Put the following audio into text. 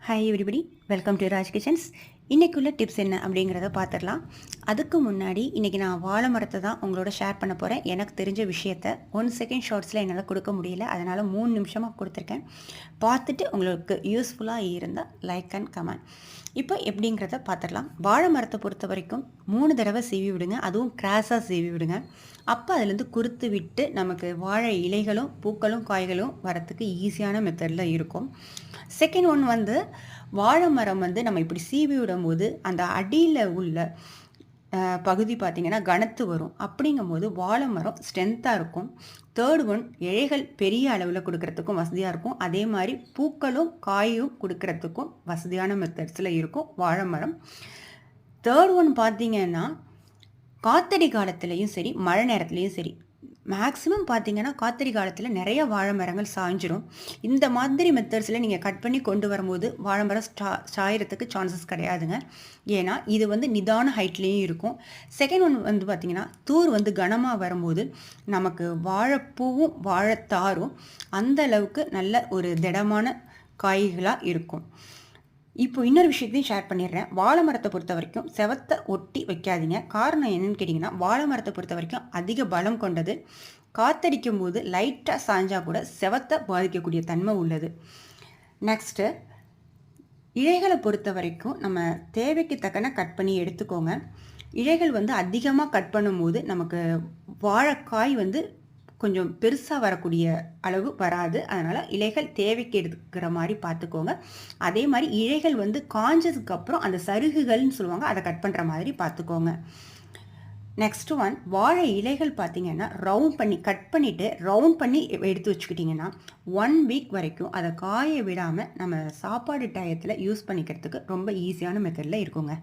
Hi everybody, welcome to Raj kitchens. இன்றைக்குள்ள tips என்ன அப்படிங்கிறத பார்த்துடலாம். அதுக்கு முன்னாடி இன்றைக்கி நான் வாழை மரத்தை தான் உங்களோட ஷேர் பண்ண போகிறேன். எனக்கு தெரிஞ்ச விஷயத்த 1 செகண்ட் ஷார்ட்ஸில் என்னால் கொடுக்க முடியல, அதனால் 3 நிமிஷமாக கொடுத்துருக்கேன். பார்த்துட்டு உங்களுக்கு யூஸ்ஃபுல்லாக இருந்தால் லைக் அண்ட் கமெண்ட். இப்போ எப்படிங்கிறத பார்த்துடலாம். வாழை மரத்தை பொறுத்த வரைக்கும் 3 தடவை சீவி விடுங்க, அதுவும் கிராஸாக சீவி விடுங்க. அப்போ அதுலேருந்து குறுத்து விட்டு நமக்கு வாழை இலைகளும் பூக்களும் காய்களும் வரத்துக்கு ஈஸியான மெத்தடில் இருக்கும். செகண்ட் ஒன் வந்து வாழை மரம் வந்து நம்ம இப்படி சீவி விடும்போது அந்த அடியில் உள்ள பகுதி பார்த்திங்கன்னா கனத்து வரும். அப்படிங்கும் போது வாழை மரம் ஸ்ட்ரென்த்தாக இருக்கும். தேர்ட் ஒன், இழைகள் பெரிய அளவில் கொடுக்கறதுக்கும் வசதியாக இருக்கும். அதே மாதிரி பூக்களும் காயும் கொடுக்கறதுக்கும் வசதியான மெத்தட்ஸில் இருக்கும் வாழை மரம். தேர்ட் ஒன் பார்த்திங்கன்னா காத்தடி காலத்துலேயும் சரி மழை நேரத்துலேயும் சரி, மேக்ஸிமம் பார்த்தீங்கன்னா காத்தடி காலத்தில் நிறைய வாழை மரங்கள் சாய்ஞ்சிரும். இந்த மாதிரி மெத்தட்ஸில் நீங்கள் கட் பண்ணி கொண்டு வரும்போது வாழை மரம் சாயறதுக்கு சான்சஸ் கிடையாதுங்க. ஏன்னா இது வந்து நிதான ஹைட்லேயும் இருக்கும். செகண்ட் ஒன் வந்து பார்த்திங்கன்னா தூர் வந்து கனமாக வரும்போது நமக்கு வாழைப்பூவும் வாழைத்தாரும் அந்த அளவுக்கு நல்ல ஒரு திடமான காய்களாக இருக்கும். இப்போ இன்னொரு விஷயத்தையும் ஷேர் பண்ணிடுறேன். வாழை மரத்தை பொறுத்த வரைக்கும் செவத்தை ஒட்டி வைக்காதீங்க. காரணம் என்னன்னு கேட்டிங்கன்னா, வாழை மரத்தை பொறுத்த வரைக்கும் அதிக பலம் கொண்டது. காத்தடிக்கும் போது லைட்டாக சாஞ்சா கூட செவத்தை பாதிக்கக்கூடிய தன்மை உள்ளது. நெக்ஸ்ட்டு, இழைகளை பொறுத்த வரைக்கும் நம்ம தேவைக்கு தக்கன கட் பண்ணி எடுத்துக்கோங்க. இழைகள் வந்து அதிகமாக கட் பண்ணும்போது நமக்கு வாழைக்காய் வந்து கொஞ்சம் பெருசாக வரக்கூடிய அளவு வராது. அதனால் இலைகள் தேவைக்கு எடுக்கிற மாதிரி பார்த்துக்கோங்க. அதே மாதிரி இலைகள் வந்து காஞ்சதுக்கப்புறம் அந்த சருகுகள்னு சொல்லுவாங்க, அதை கட் பண்ணுற மாதிரி பார்த்துக்கோங்க. நெக்ஸ்ட் ஒன், வாழை இலைகள் பார்த்திங்கன்னா கட் பண்ணிவிட்டு ரவுண்ட் பண்ணி எடுத்து வச்சுக்கிட்டிங்கன்னா 1 வீக் வரைக்கும் அதை காய விடாமல் நம்ம சாப்பாடு டயத்தில் யூஸ் பண்ணிக்கிறதுக்கு ரொம்ப ஈஸியான மெத்தடில் இருக்குங்க.